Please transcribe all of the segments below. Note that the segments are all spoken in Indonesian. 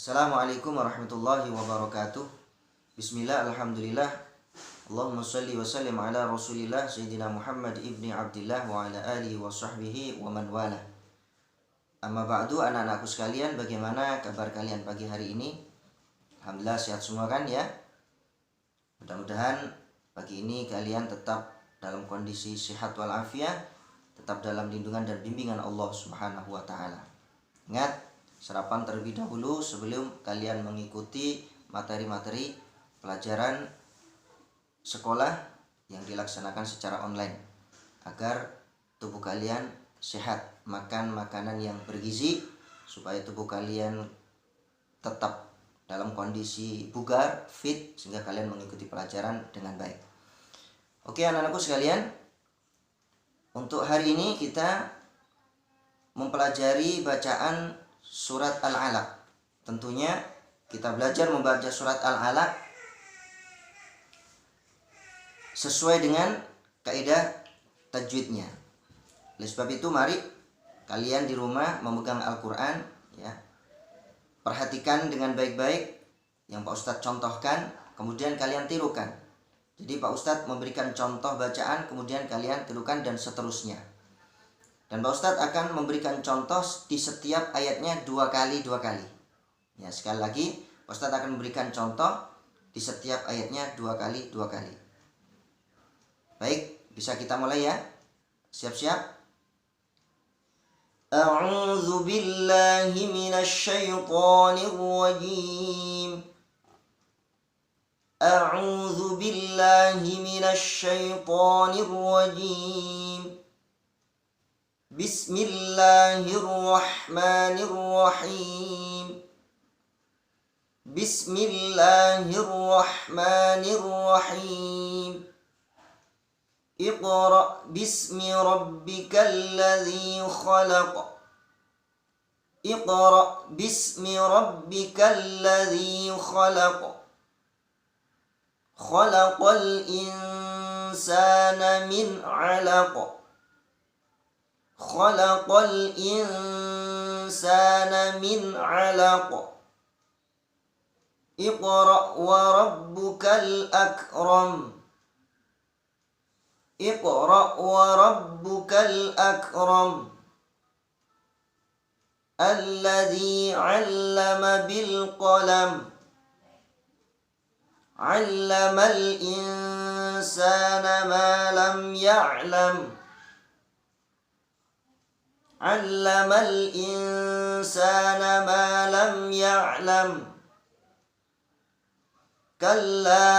Assalamualaikum warahmatullahi wabarakatuh. Bismillah, alhamdulillah. Allahumma salli wa sallim ala rasulillah Sayyidina Muhammad ibni Abdillah wa ala alihi wa sahbihi wa man wala. Amma ba'du, anak-anakku sekalian, bagaimana kabar kalian pagi hari ini? Alhamdulillah sehat semua kan ya? Mudah-mudahan pagi ini kalian tetap dalam kondisi sehat walafiat, tetap dalam lindungan dan bimbingan Allah Subhanahu wa taala. Ingat, sarapan terlebih dahulu sebelum kalian mengikuti materi-materi pelajaran sekolah yang dilaksanakan secara online, agar tubuh kalian sehat, makan makanan yang bergizi supaya tubuh kalian tetap dalam kondisi bugar, fit, sehingga kalian mengikuti pelajaran dengan baik. Oke anak-anakku sekalian, untuk hari ini kita mempelajari bacaan surat Al-Alaq. Tentunya kita belajar membaca surat Al-Alaq sesuai dengan kaidah tajwidnya. Oleh sebab itu mari kalian di rumah memegang Al-Quran ya. Perhatikan dengan baik-baik yang Pak Ustadz contohkan, kemudian kalian tirukan. Jadi Pak Ustadz memberikan contoh bacaan, kemudian kalian tirukan dan seterusnya. Dan Pak Ustadz akan memberikan contoh di setiap ayatnya dua kali. Ya, sekali lagi Pak Ustadz akan memberikan contoh di setiap ayatnya dua kali. Baik, bisa kita mulai ya. Siap-siap. A'udzu billahi minasy syaithanir rajim. A'udzu billahi minasy syaithanir rajim. Bismillahirrahmanirrahim. Bismillahirrahmanirrahim. Iqra bismi rabbikal ladzi khalaq. Iqra bismi rabbikal ladzi khalaq. Khalaqal insana min 'alaq. Khalaqal insana min 'alaq. Iqra wa rabbukal akram. Iqra wa rabbukal akram. Alladzi 'allama bil qalam. 'Allamal insana ma lam ya'lam. Allamal insana ma lam ya'lam. Kalla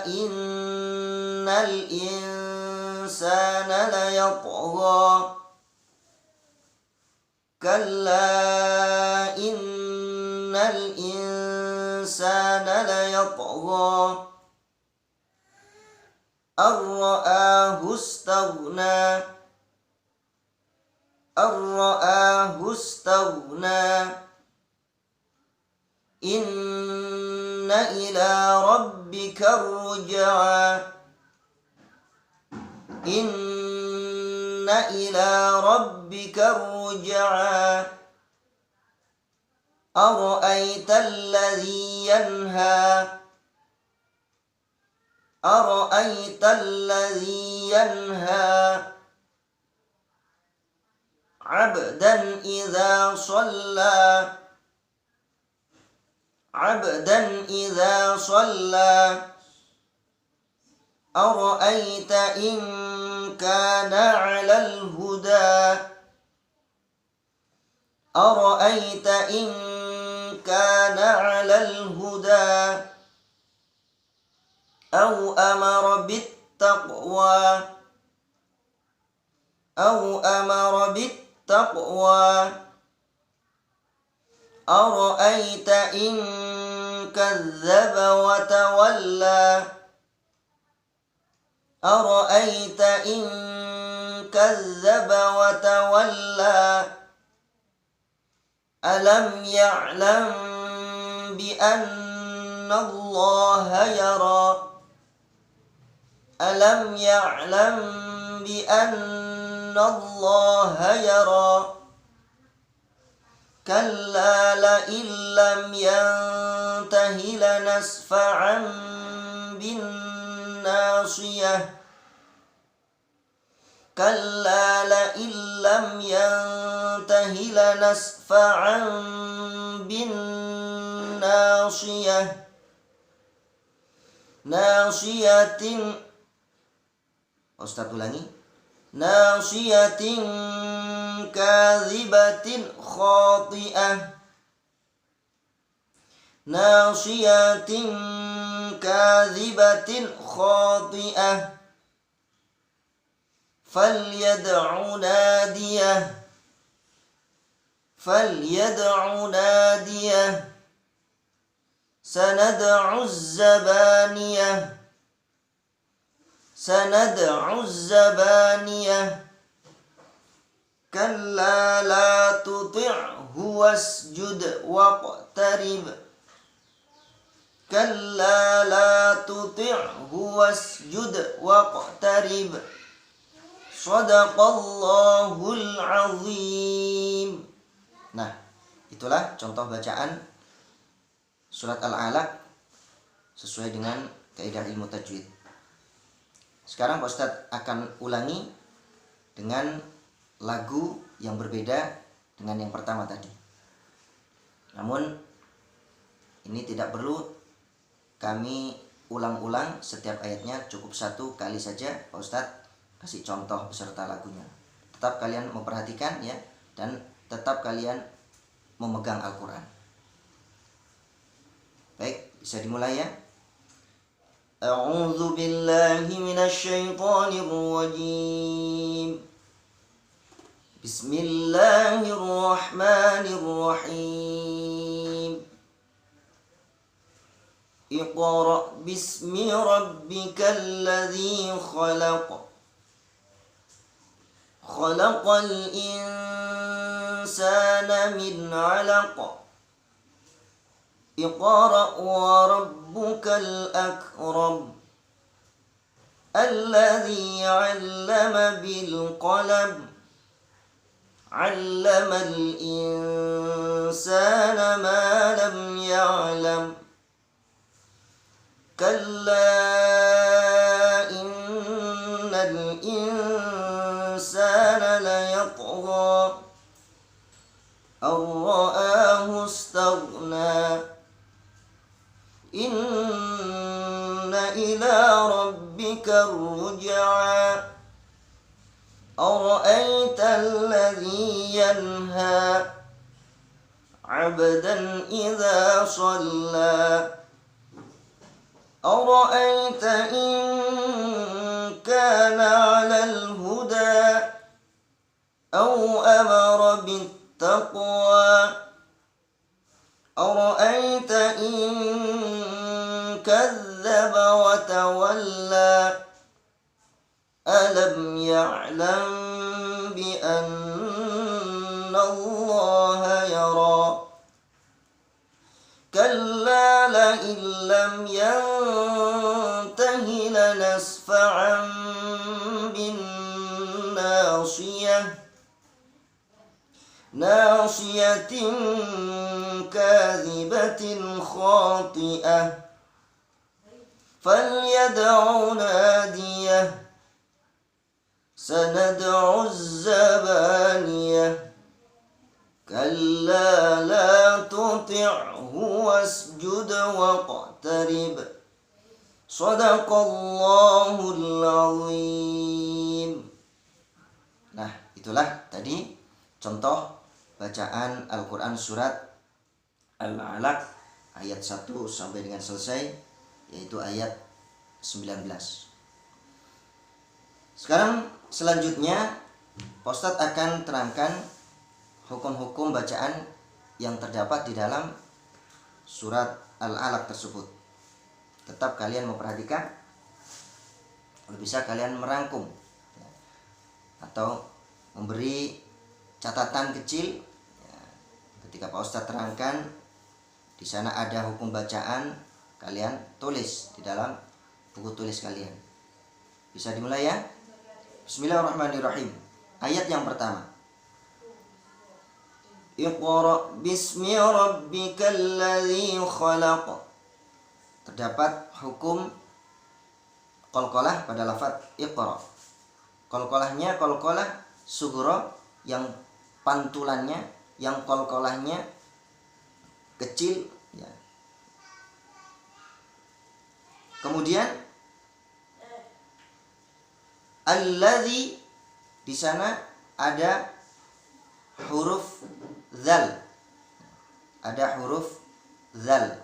innal insana layatgha. Kalla innal insana layatgha. Ar-ra'ahu istaghna. Ar-ra'ahu istaghna. Inna ila rabbika ruj'a. Inna ila rabbika ruj'a. Ara'aita alladhi yanha. Ara'aita alladhi yanha. Abdan idza shalla. Abdan idza shalla. Ara'aita in kana 'alal huda. Ara'aita in kana 'alal huda. Aw amara bit taqwa. Aw amara bit taqwa. Ara'aita in kadzdzaba wa tawalla. Ara'aita in kadzdzaba wa tawalla. Alam ya'lam bi anna Allaha yara. Alam ya'lam bi anna Allaha yara. كلا لئن لم ينته لنسفعا بالناصية كلا لئن لم ينته لنسفعا بالناصية ناصية Ustaz ulangi nasiyatin kadhibatin khati'ah nasiyatin kadhibatin khati'ah falyad'u nadiyah sanad'u الزبانية كلا لا تطعه واسجد واقترب كلا لا تطعه واسجد واقترب صدق Allahul Azim. Nah, itulah contoh bacaan surat Al-Alaq sesuai dengan kaidah ilmu tajwid. Sekarang Pak Ustadz akan ulangi dengan lagu yang berbeda dengan yang pertama tadi. Namun ini tidak perlu kami ulang-ulang setiap ayatnya, cukup satu kali saja Pak Ustadz kasih contoh beserta lagunya. Tetap kalian memperhatikan ya, dan tetap kalian memegang Al-Quran. Baik, bisa dimulai ya. A'udzu billahi minasy syaithanir rajim. Bismillahirrahmanirrahim. Iqra bismi rabbikal ladzi khalaq. Khalaqal insana min 'alaq. اقرأ وربك الأكرم الذي علم بالقلم علم الإنسان ما لم يعلم كلا إن الإنسان ليطغى أن رآه استغنى إن إلى ربك الرجعى أرأيت الذي ينهى عبدا إذا صلى أرأيت إن كان على الهدى أو أمر بالتقوى أرأيت إن كذب وتولى ألم يعلم بأن الله يرى كلا لئن لم ينته لنسفعا بالناصية ناصية كاذبة خاطئة فليدع ناديه سندع الزبانية كلا لا تطعه واسجد واقترب صدق Allahul Azim. Nah, itulah tadi contoh bacaan Al-Quran surat Al-Alaq ayat 1 sampai dengan selesai, yaitu ayat 19. Sekarang selanjutnya Pak Ustadz akan terangkan hukum-hukum bacaan yang terdapat di dalam surat Al-Alaq tersebut. Tetap kalian memperhatikan, kalau bisa kalian merangkum atau memberi catatan kecil ketika Pak Ustadz terangkan. Di sana ada hukum bacaan, kalian tulis di dalam buku tulis kalian. Bisa dimulai ya. Bismillahirrahmanirrahim. Ayat yang pertama. Iqra bismi rabbikal ladzi khalaq. Terdapat hukum qalqalah pada lafaz Iqra. Qalqalahnya qalqalah sughra yang pantulannya, yang qalqalahnya kecil ya. Kemudian alladzi, di sana ada huruf zal. Ada huruf zal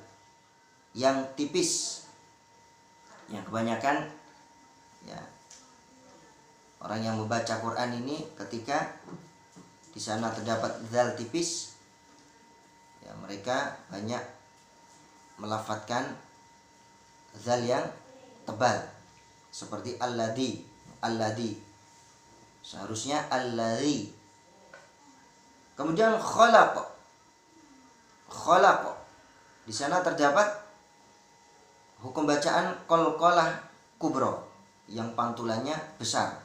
yang tipis. Yang kebanyakan ya orang yang membaca Quran ini ketika di sana terdapat zal tipis, ya mereka banyak melafadzkan zal yang tebal seperti alladzi. Seharusnya alladzi. Kemudian khalaq. Di sana terdapat hukum bacaan qalqalah kubra yang pantulannya besar.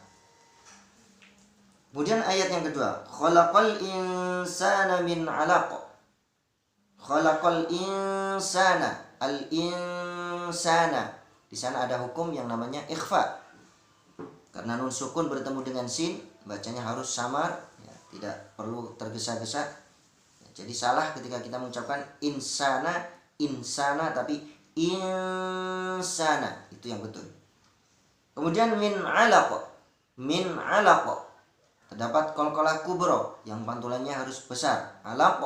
Kemudian ayat yang kedua, khalaqal insana min 'alaq. Khalaqal insana, al-insana. Di sana ada hukum yang namanya ikhfa. Karena nun sukun bertemu dengan sin, bacanya harus samar, ya, tidak perlu tergesa-gesa. Ya, jadi salah ketika kita mengucapkan insana, tapi insana, itu yang betul. Kemudian min 'alaq. Terdapat qalqalah kubra yang pantulannya harus besar. Alaq.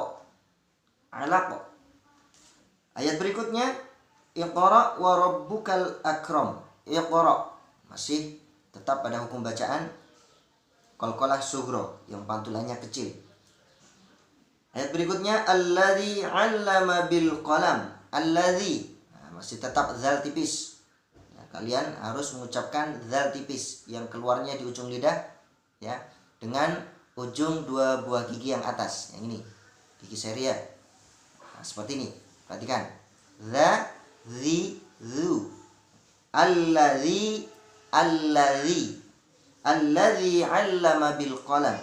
Ayat berikutnya, Iqra wa rabbukal akram. Iqra masih tetap pada hukum bacaan qalqalah sughra yang pantulannya kecil. Ayat berikutnya, alladzi 'allama bil qalam. Alladzi, masih tetap zal tipis. Ya, kalian harus mengucapkan zal tipis yang keluarnya di ujung lidah ya, dengan ujung dua buah gigi yang atas, yang ini gigi seria. Nah, seperti ini, perhatikan. Za, zi, zu. Alladzi 'allama bil qalam.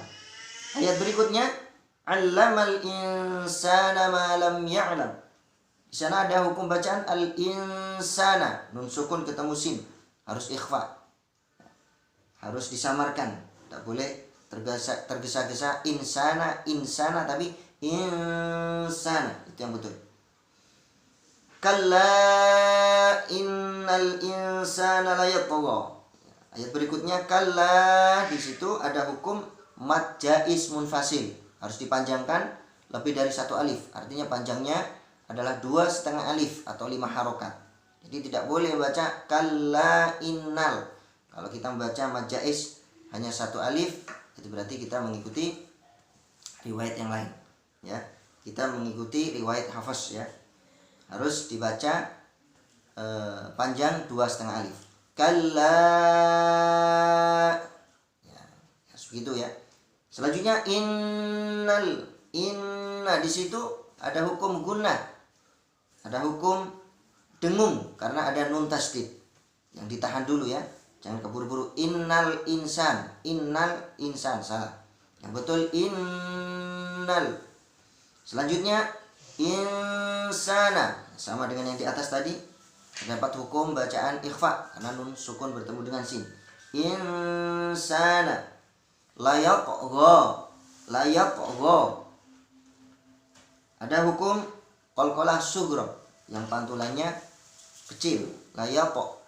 Ayat berikutnya, 'allamal insana ma lam ya'lam. Di sana ada hukum bacaan al-insana, nun sukun ketemu sin, harus ikhfa. Harus disamarkan, tak boleh tergesa-gesa insana tapi insana, itu yang betul. Kalla innal insana la yatgha. Ayat berikutnya, kalla, di situ ada hukum mad jaiz munfasil, harus dipanjangkan lebih dari satu alif. Artinya panjangnya adalah 2,5 alif atau 5 harokat. Jadi tidak boleh baca kalla innal. Kalau kita membaca mad jaiz hanya satu alif, itu berarti kita mengikuti riwayat yang lain ya. Kita mengikuti riwayat Hafs ya. Harus dibaca panjang 2,5 alif. Kalla ya, begitu ya. Selanjutnya inna, di situ ada hukum gunnah. Ada hukum dengung karena ada nun tasdid yang ditahan dulu ya. Jangan keburu-buru. Innal insan salah. Yang betul innal. Selanjutnya insana, sama dengan yang di atas tadi. Terdapat hukum bacaan ikhfa karena nun sukun bertemu dengan sin. Insana la yatgha. Ada hukum qalqalah sughra yang pantulannya kecil. La yatgha.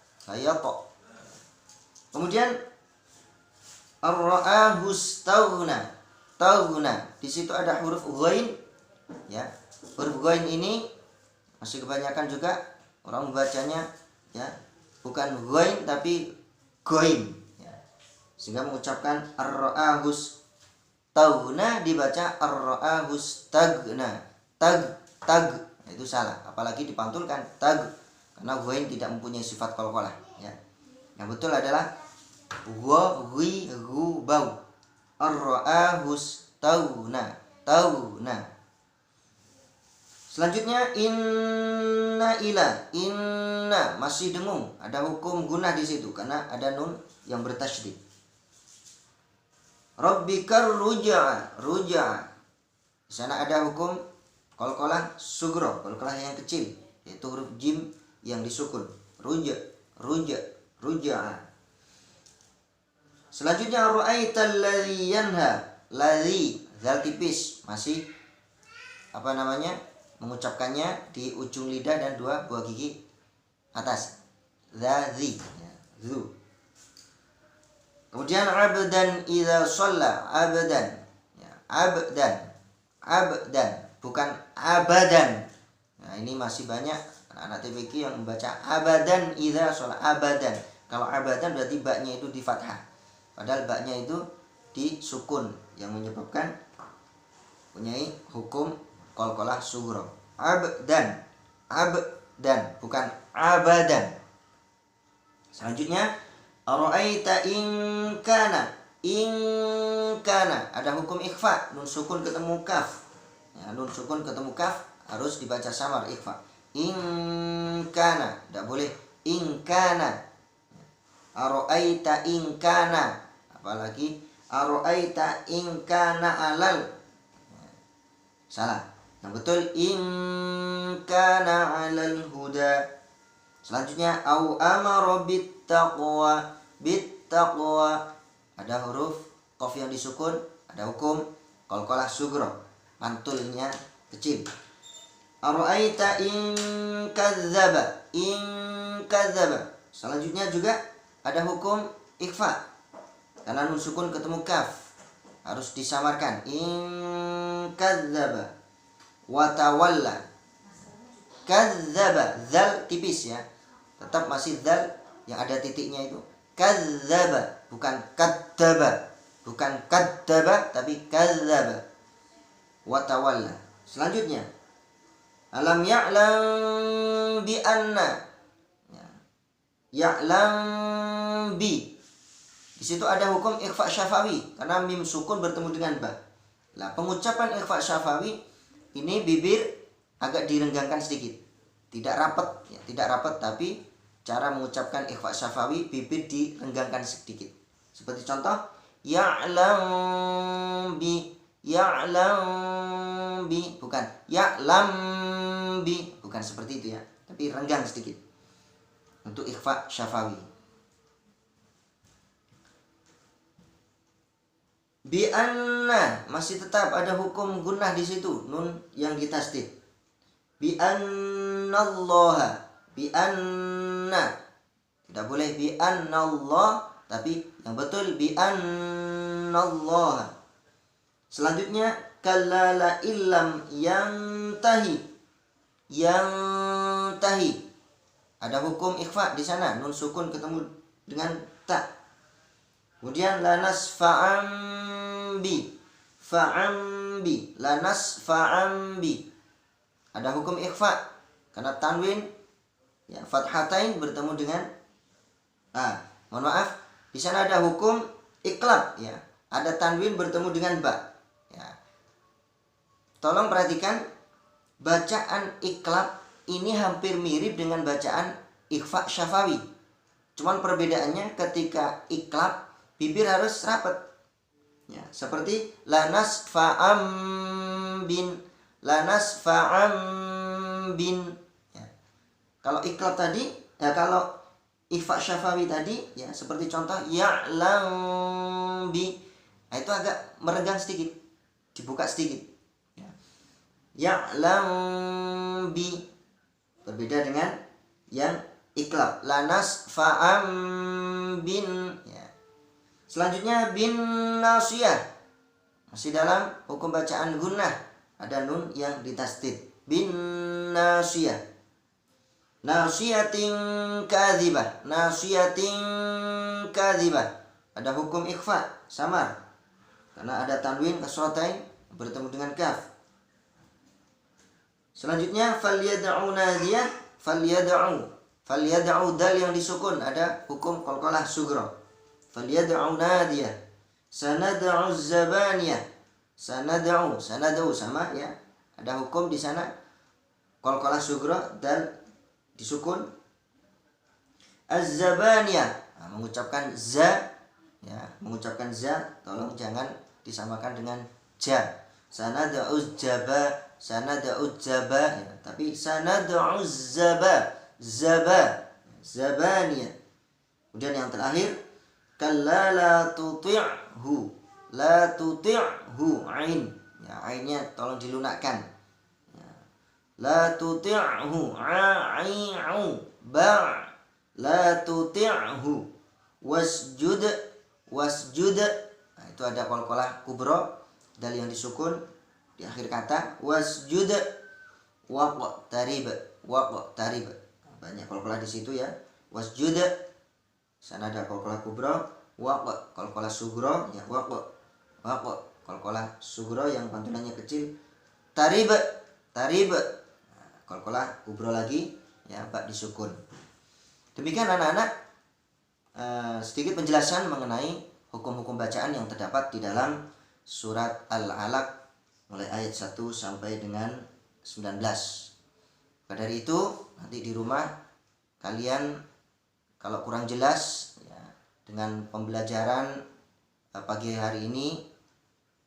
Kemudian ar-ra'ahu istaghna. Di situ ada huruf ghain ya. Huruf ghain ini masih kebanyakan juga orang membacanya ya, bukan ghain tapi goin ya. Sehingga mengucapkan ar-ra'ahu istaghna dibaca ar-ra'ahu istaghna. Tag itu salah, apalagi dipantulkan tag karena ghain tidak mempunyai sifat qalqalah ya. Yang betul adalah bau ar-ra'ahus tauna. Selanjutnya inna masih dengung, ada hukum gunnah di situ karena ada nun yang bertasydid. Rabbikar ruja. Di Di sana ada hukum qalqalah sugro, qalqalah yang kecil, yaitu huruf jim yang disukun. Ruja, ruja, ruja'a. Selanjutnya ra'aital ladzi yanha. Ladzi, zal tipis, masih mengucapkannya di ujung lidah dan dua buah gigi atas. Ladzi, ya, zu. Kemudian abdan idza shalla, abdan. Ya, abdan. Abdan, bukan abadan. Nah, ini masih banyak anak-anak TPQ yang membaca abadan idza shalla, abadan. Kalau abadan berarti baknya itu di fathah. Padahal baknya itu disukun yang menyebabkan punyai hukum qalqalah sughra. Abdan, abdan, bukan abadan. Selanjutnya ara'aita in kana, in kana, ada hukum ikhfa, nun sukun ketemu kaf. Ya, nun sukun ketemu kaf harus dibaca samar ikhfa. In kana, tidak boleh in kana. Ara'aita in kana, apalagi ara'aita in kana alal. Salah. Yang betul in kana alal huda. Selanjutnya au amara bit taqwa, bit taqwa. Ada huruf qaf yang disukun, ada hukum qalqalah sughra, mantulnya kecil. Ara'aita in kadzdzaba, in kadzdzaba. Selanjutnya juga ada hukum ikhfa. Karena nun sukun ketemu kaf harus disamarkan. In kadzdzaba wa tawalla. Kadzdzaba, zal tipis ya. Tetap masih zal yang ada titiknya itu. Kadzdzaba, bukan kadzdzaba. Bukan kadzdzaba tapi kadzdzaba. Wa tawalla. Selanjutnya alam ya'lam bi anna. Ya'lam bi. Di situ ada hukum ikhfa syafawi karena mim sukun bertemu dengan ba. Lah, pengucapan ikhfa syafawi ini bibir agak direnggangkan sedikit. Tidak rapat, ya, tidak rapat, tapi cara mengucapkan ikhfa syafawi bibir direnggangkan sedikit. Seperti contoh ya'lam bi, ya'lam bi, bukan ya'lam bi, bukan seperti itu ya, tapi renggang sedikit untuk ikhfa syafawi. Bi anna, masih tetap ada hukum gunnah di situ, nun yang ditasdid. Bi annallaha, bi anna. Tidak boleh bi annallah, tapi yang betul bi annallaha. Selanjutnya kallala illam yantahi. Yantahi. Ada hukum ikhfa di sana, nun sukun ketemu dengan ta. Kemudian lanas fa'ambi, fa'ambi, lanas fa'ambi. Ada hukum ikhfa karena tanwin ya fathatain bertemu dengan mohon maaf, di sana ada hukum iklab ya. Ada tanwin bertemu dengan ba. Ya. Tolong perhatikan bacaan iklab ini hampir mirip dengan bacaan ikhfa syafawi. Cuman perbedaannya ketika iklab bibir harus rapat. Ya, seperti lanas fa'am bin, lanas fa'am bin. Ya. Kalau iklab tadi, ya kalau ikhfa syafawi tadi, ya seperti contoh ya'lam bi. Nah, itu agak merenggang sedikit, dibuka sedikit. Ya. Ya'lam bi. Berbeda dengan yang iklab. Lanas fa'am bin. Ya. Selanjutnya bin nasiyah. Masih dalam hukum bacaan gunnah. Ada nun yang ditasdid. Bin nasiyah. Nasiyatin kadzibah. Nasiyatin kadzibah. Ada hukum ikhfa, samar. Karena ada tanwin kasratain bertemu dengan kaf. Selanjutnya falyad'u nadiyah, falyad'u. Falyad'u dal yang disukun ada hukum qalqalah sughra. Falyad'u nadiyah. Sanad'u zabaniyah. Sanad'u, sanad'u sama ya. Ada hukum di sana qalqalah sughra dal disukun. Az-zabaniyah, mengucapkan za ya, mengucapkan za tolong jangan disamakan dengan ja. sanad'uz jaba ya, tapi sanad'uz zabaniya. Kemudian yang terakhir kalla la tuti'hu ain ya, ainnya tolong dilunakkan ya. La tuti'hu la tuti'hu wasjud. Nah, itu ada qalqalah kubra dal yang disukun di akhir kata. Wasjud waqtarib. Banyak qalqalah di situ ya. Wasjud sana ada qalqalah kubra, qalqalah sugra ya, qalqalah sugra yang pantulannya kecil. Tarib qalqalah kubra lagi ya, ba disukun. Demikian anak-anak sedikit penjelasan mengenai hukum-hukum bacaan yang terdapat di dalam surat Al-Alaq mulai ayat 1 sampai dengan 19. Maka dari itu nanti di rumah kalian kalau kurang jelas ya, dengan pembelajaran pagi hari ini,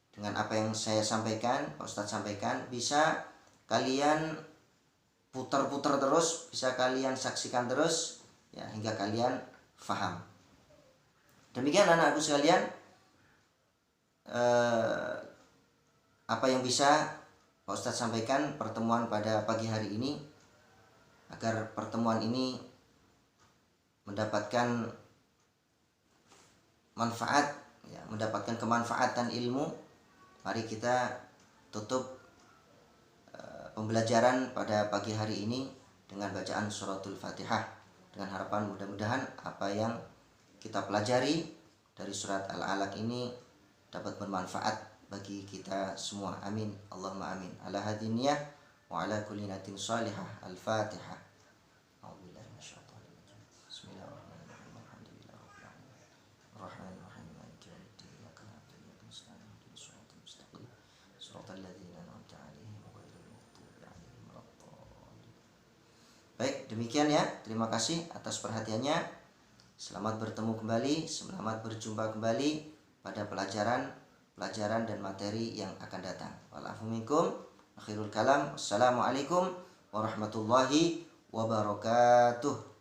dengan apa yang saya sampaikan, Pak Ustadz sampaikan, bisa kalian putar-putar terus, bisa kalian saksikan terus ya, hingga kalian faham. Demikian anak-anakku sekalian, apa yang bisa Pak Ustadz sampaikan pertemuan pada pagi hari ini, agar pertemuan ini mendapatkan manfaat ya, mendapatkan kemanfaatan ilmu. Mari kita tutup pembelajaran pada pagi hari ini dengan bacaan suratul Fatihah, dengan harapan mudah-mudahan apa yang kita pelajari dari surat Al-Alaq ini dapat bermanfaat bagi kita semua. Amin Allahumma amin. Ala hadiniyah wa ala kulli natin salihah. Al-Fatihah. Baik, demikian ya. Terima kasih atas perhatiannya. Selamat bertemu kembali, selamat berjumpa kembali pada pelajaran dan materi yang akan datang. Wa'alaikum minkum. Akhirul kalam. Assalamualaikum warahmatullahi wabarakatuh.